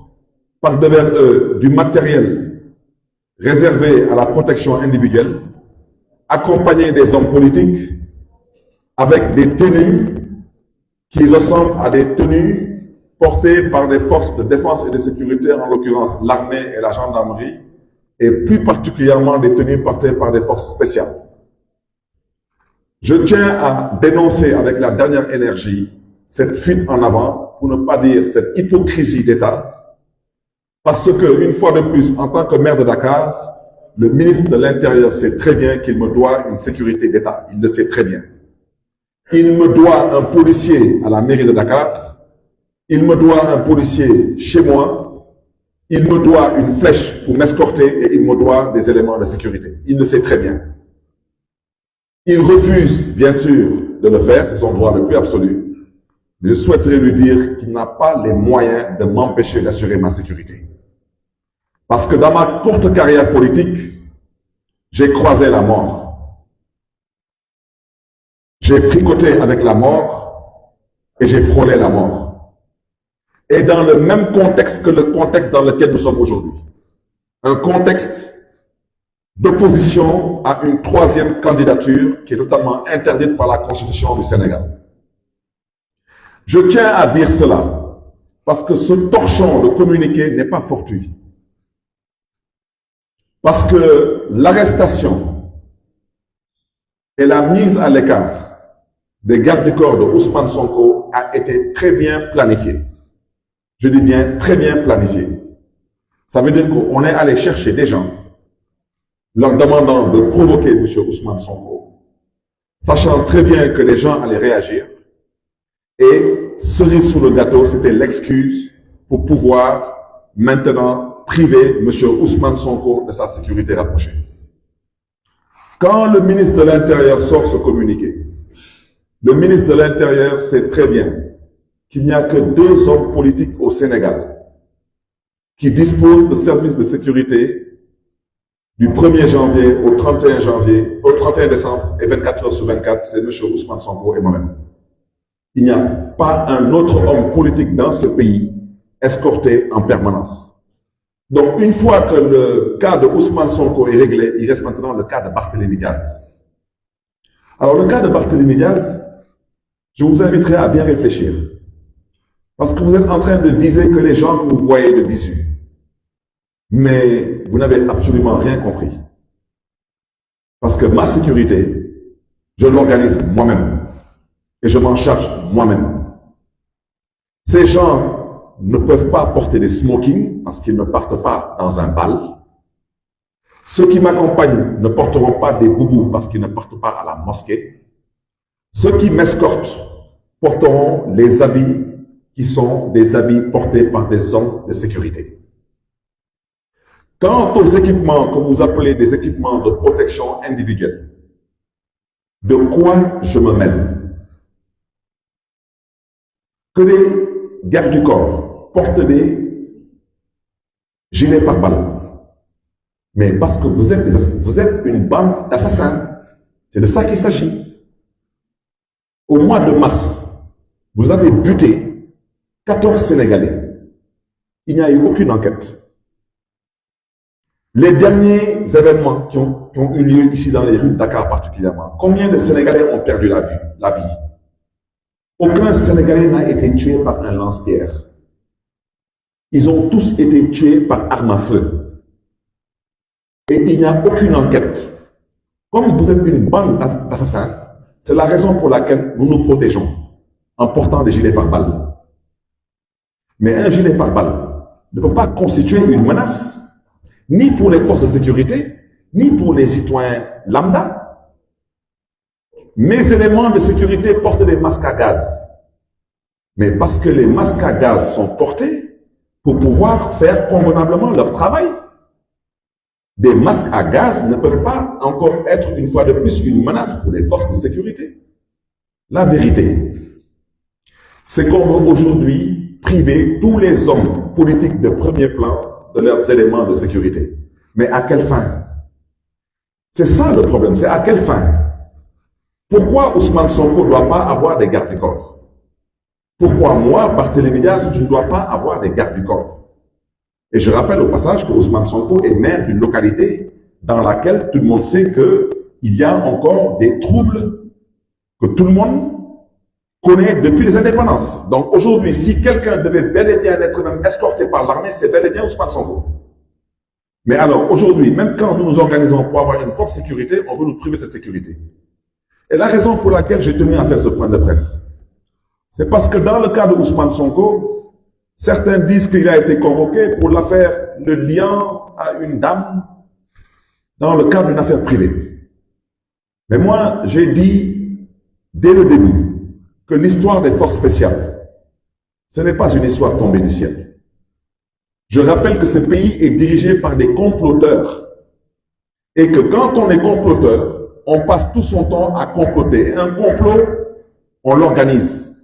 par devers eux du matériel réservé à la protection individuelle, accompagnés des hommes politiques, avec des tenues qui ressemblent à des tenues portées par des forces de défense et de sécurité, en l'occurrence l'armée et la gendarmerie, et plus particulièrement des tenues portées par des forces spéciales. Je tiens à dénoncer avec la dernière énergie cette fuite en avant, pour ne pas dire cette hypocrisie d'État, parce que, une fois de plus, en tant que maire de Dakar, le ministre de l'Intérieur sait très bien qu'il me doit une sécurité d'État. Il le sait très bien. Il me doit un policier à la mairie de Dakar. Il me doit un policier chez moi. Il me doit une flèche pour m'escorter et il me doit des éléments de sécurité. Il le sait très bien. Il refuse, bien sûr, de le faire. C'est son droit le plus absolu. Je souhaiterais lui dire qu'il n'a pas les moyens de m'empêcher d'assurer ma sécurité. Parce que dans ma courte carrière politique, j'ai croisé la mort. J'ai fricoté avec la mort et j'ai frôlé la mort. Et dans le même contexte que le contexte dans lequel nous sommes aujourd'hui. Un contexte d'opposition à une troisième candidature qui est totalement interdite par la Constitution du Sénégal. Je tiens à dire cela parce que ce torchon de communiqué n'est pas fortuit. Parce que l'arrestation et la mise à l'écart des gardes du corps de Ousmane Sonko a été très bien planifiée. Je dis bien très bien planifiée. Ça veut dire qu'on est allé chercher des gens leur demandant de provoquer M. Ousmane Sonko, sachant très bien que les gens allaient réagir. Et cerise sur le gâteau, c'était l'excuse pour pouvoir maintenant priver M. Ousmane Sonko de sa sécurité rapprochée. Quand le ministre de l'Intérieur sort ce communiqué, le ministre de l'Intérieur sait très bien qu'il n'y a que 2 hommes politiques au Sénégal qui disposent de services de sécurité du 1er janvier au 31 décembre et 24 heures sur 24, c'est M. Ousmane Sonko et moi-même. Il n'y a pas un autre homme politique dans ce pays escorté en permanence. Donc, une fois que le cas de Ousmane Sonko est réglé, il reste maintenant le cas de Barthélémy Diaz. Alors, le cas de Barthélémy Diaz, je vous inviterai à bien réfléchir. Parce que vous êtes en train de viser que les gens que vous voyez de visu. Mais vous n'avez absolument rien compris. Parce que ma sécurité, je l'organise moi-même. Et je m'en charge moi-même. Ces gens ne peuvent pas porter des smokings parce qu'ils ne partent pas dans un bal. Ceux qui m'accompagnent ne porteront pas des boubous parce qu'ils ne partent pas à la mosquée. Ceux qui m'escortent porteront les habits qui sont des habits portés par des hommes de sécurité. Quant aux équipements que vous appelez des équipements de protection individuelle, de quoi je me mêle? Que les gardes du corps portent des gilets pare-balles. Mais parce que vous êtes une bande d'assassins. C'est de ça qu'il s'agit. Au mois de mars, vous avez buté 14 Sénégalais. Il n'y a eu aucune enquête. Les derniers événements qui ont eu lieu ici dans les rues de Dakar particulièrement, combien de Sénégalais ont perdu la vie? Aucun Sénégalais n'a été tué par un lance-pierre. Ils ont tous été tués par arme à feu. Et il n'y a aucune enquête. Comme vous êtes une bande d'assassins, c'est la raison pour laquelle nous nous protégeons en portant des gilets pare-balles. Mais un gilet pare-balles ne peut pas constituer une menace, ni pour les forces de sécurité, ni pour les citoyens lambda. Mes éléments de sécurité portent des masques à gaz. Mais parce que les masques à gaz sont portés pour pouvoir faire convenablement leur travail. Des masques à gaz ne peuvent pas encore être une fois de plus une menace pour les forces de sécurité. La vérité, c'est qu'on veut aujourd'hui priver tous les hommes politiques de premier plan de leurs éléments de sécurité. Mais à quelle fin? C'est ça le problème, c'est à quelle fin? Pourquoi Ousmane Sonko ne doit pas avoir des gardes du corps? Pourquoi moi, Barthélémy Diaz, je ne dois pas avoir des gardes du corps? Et je rappelle au passage que Ousmane Sonko est maire d'une localité dans laquelle tout le monde sait qu'il y a encore des troubles que tout le monde connaît depuis les indépendances. Donc aujourd'hui, si quelqu'un devait bel et bien être même escorté par l'armée, c'est bel et bien Ousmane Sonko. Mais alors aujourd'hui, même quand nous nous organisons pour avoir une propre sécurité, on veut nous priver de cette sécurité. Et la raison pour laquelle j'ai tenu à faire ce point de presse, c'est parce que dans le cas de Ousmane Sonko, certains disent qu'il a été convoqué pour l'affaire le liant à une dame dans le cadre d'une affaire privée. Mais moi, j'ai dit dès le début que l'histoire des forces spéciales, ce n'est pas une histoire tombée du ciel. Je rappelle que ce pays est dirigé par des comploteurs et que quand on est comploteur, on passe tout son temps à comploter. Et un complot, on l'organise.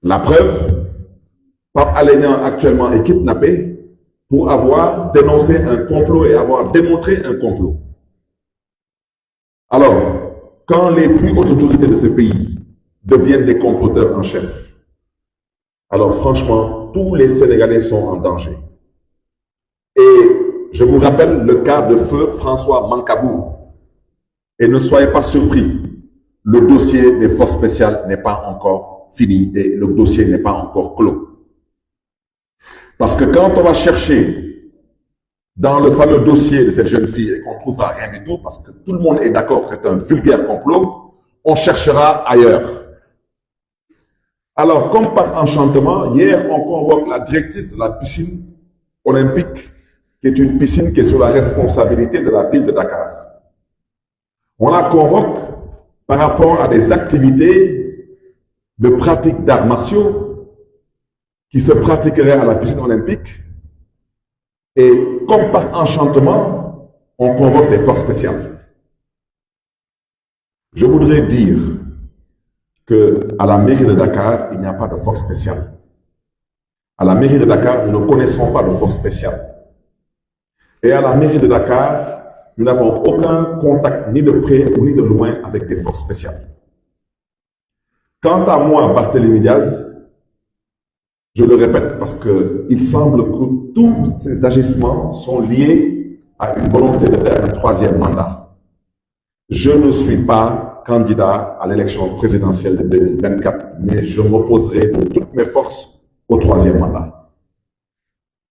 La preuve, Pape Alé Niang actuellement est kidnappé pour avoir dénoncé un complot et avoir démontré un complot. Alors, quand les plus hautes autorités de ce pays deviennent des comploteurs en chef, alors franchement, tous les Sénégalais sont en danger. Et je vous rappelle le cas de feu François Mancabou. Et ne soyez pas surpris, le dossier des forces spéciales n'est pas encore fini et le dossier n'est pas encore clos. Parce que quand on va chercher dans le fameux dossier de cette jeune fille et qu'on ne trouvera rien du tout, parce que tout le monde est d'accord que c'est un vulgaire complot, on cherchera ailleurs. Alors, comme par enchantement, hier, on convoque la directrice de la piscine olympique, qui est une piscine qui est sous la responsabilité de la ville de Dakar. On la convoque par rapport à des activités de pratique d'arts martiaux qui se pratiqueraient à la piscine olympique. Et comme par enchantement, on convoque des forces spéciales. Je voudrais dire qu'à la mairie de Dakar, il n'y a pas de force spéciale. À la mairie de Dakar, nous ne connaissons pas de force spéciale. Et à la mairie de Dakar, nous n'avons aucun contact, ni de près ou ni de loin, avec des forces spéciales. Quant à moi, Barthélémy Diaz, je le répète parce qu'il semble que tous ces agissements sont liés à une volonté de faire un troisième mandat. Je ne suis pas candidat à l'élection présidentielle de 2024, mais je m'opposerai de toutes mes forces au troisième mandat.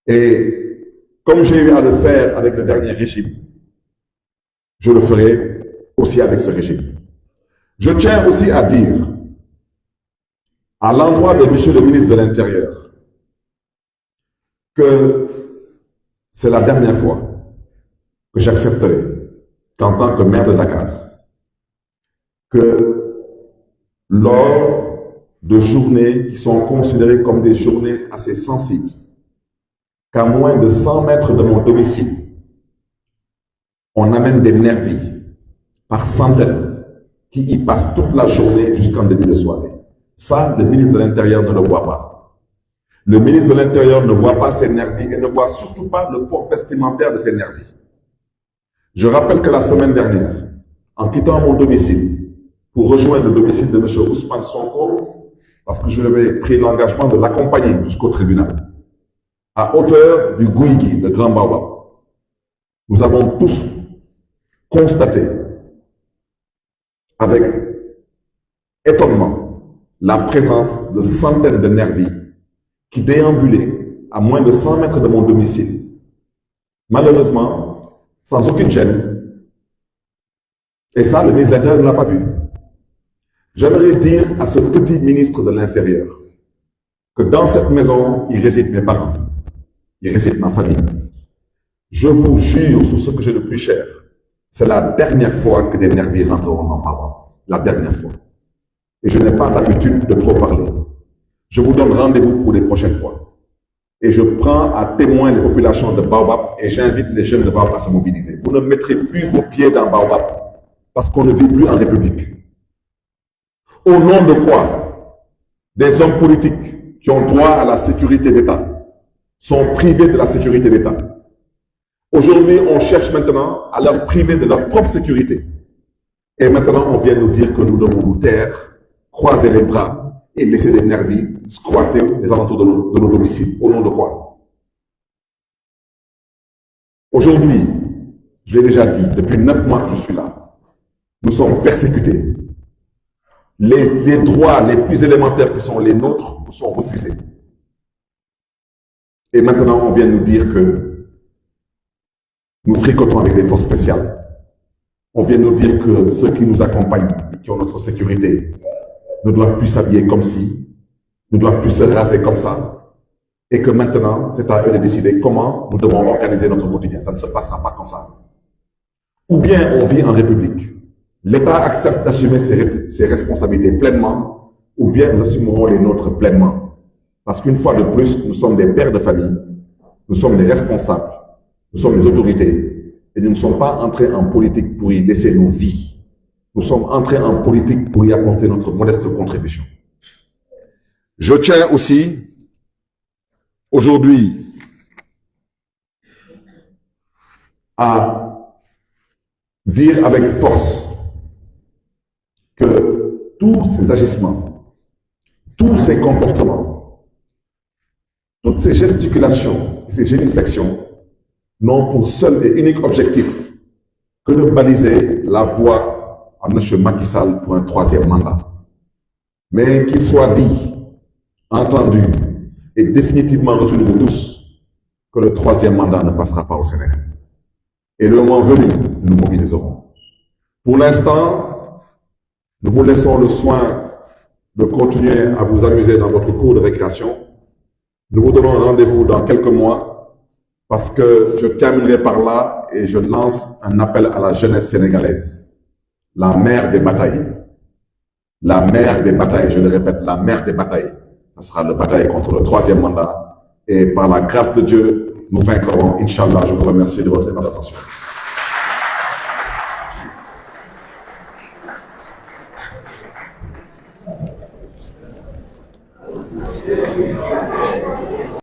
Et comme j'ai eu à le faire avec le dernier régime, je le ferai aussi avec ce régime. Je tiens aussi à dire, à l'endroit de monsieur le ministre de l'Intérieur, que c'est la dernière fois que j'accepterai, qu'en tant que maire de Dakar, que lors de journées qui sont considérées comme des journées assez sensibles, qu'à moins de 100 mètres de mon domicile, on amène des nervis par centaines qui y passent toute la journée jusqu'en début de soirée. Ça, le ministre de l'Intérieur ne le voit pas. Le ministre de l'Intérieur ne voit pas ces nervis et ne voit surtout pas le port vestimentaire de ces nervis. Je rappelle que la semaine dernière, en quittant mon domicile pour rejoindre le domicile de M. Ousmane Sonko, parce que je lui avais pris l'engagement de l'accompagner jusqu'au tribunal, à hauteur du Gouigui, le Grand Baobab, nous avons tous constaté avec étonnement la présence de centaines de nervis qui déambulaient à moins de 100 mètres de mon domicile. Malheureusement, sans aucune gêne. Et ça, le ministre de l'Intérieur ne l'a pas vu. J'aimerais dire à ce petit ministre de l'Intérieur que dans cette maison, il réside mes parents, il réside ma famille. Je vous jure sur ce que j'ai de plus cher, c'est la dernière fois que des nervis rentreront dans ma voix. La dernière fois. Et je n'ai pas l'habitude de trop parler. Je vous donne rendez-vous pour les prochaines fois. Et je prends à témoin les populations de Baobab et j'invite les jeunes de Baobab à se mobiliser. Vous ne mettrez plus vos pieds dans Baobab parce qu'on ne vit plus en République. Au nom de quoi? des hommes politiques qui ont droit à la sécurité d'État sont privés de la sécurité d'État. Aujourd'hui, on cherche maintenant à leur priver de leur propre sécurité. Et maintenant, on vient nous dire que nous devons nous taire, croiser les bras et laisser des nervis squatter les alentours de nos domiciles. Au nom de quoi? Aujourd'hui, je l'ai déjà dit, depuis 9 mois que je suis là, nous sommes persécutés. Les droits les plus élémentaires qui sont les nôtres nous sont refusés. Et maintenant, on vient nous dire que nous fricotons avec les forces spéciales. On vient nous dire que ceux qui nous accompagnent, qui ont notre sécurité, ne doivent plus s'habiller comme ci, ne doivent plus se raser comme ça. Et que maintenant, c'est à eux de décider comment nous devons organiser notre quotidien. Ça ne se passera pas comme ça. Ou bien on vit en République. L'État accepte d'assumer ses responsabilités pleinement, ou bien nous assumerons les nôtres pleinement. Parce qu'une fois de plus, nous sommes des pères de famille, nous sommes des responsables, nous sommes les autorités, et nous ne sommes pas entrés en politique pour y laisser nos vies. Nous sommes entrés en politique pour y apporter notre modeste contribution. Je tiens aussi, aujourd'hui, à dire avec force que tous ces agissements, tous ces comportements, toutes ces gesticulations, ces génuflexions n'ont pour seul et unique objectif que de baliser la voie à M. Macky Sall pour un 3e mandat. Mais qu'il soit dit, entendu et définitivement retenu de tous que le 3e mandat ne passera pas au Sénégal. Et le moment venu, nous nous mobiliserons. Pour l'instant, nous vous laissons le soin de continuer à vous amuser dans votre cours de récréation. Nous vous donnons rendez-vous dans quelques mois parce que je terminerai par là et je lance un appel à la jeunesse sénégalaise. La mère des batailles. La mère des batailles, je le répète, la mère des batailles. Ce sera la bataille contre le 3e mandat. Et par la grâce de Dieu, nous vaincrons. Inch'Allah, je vous remercie de votre attention.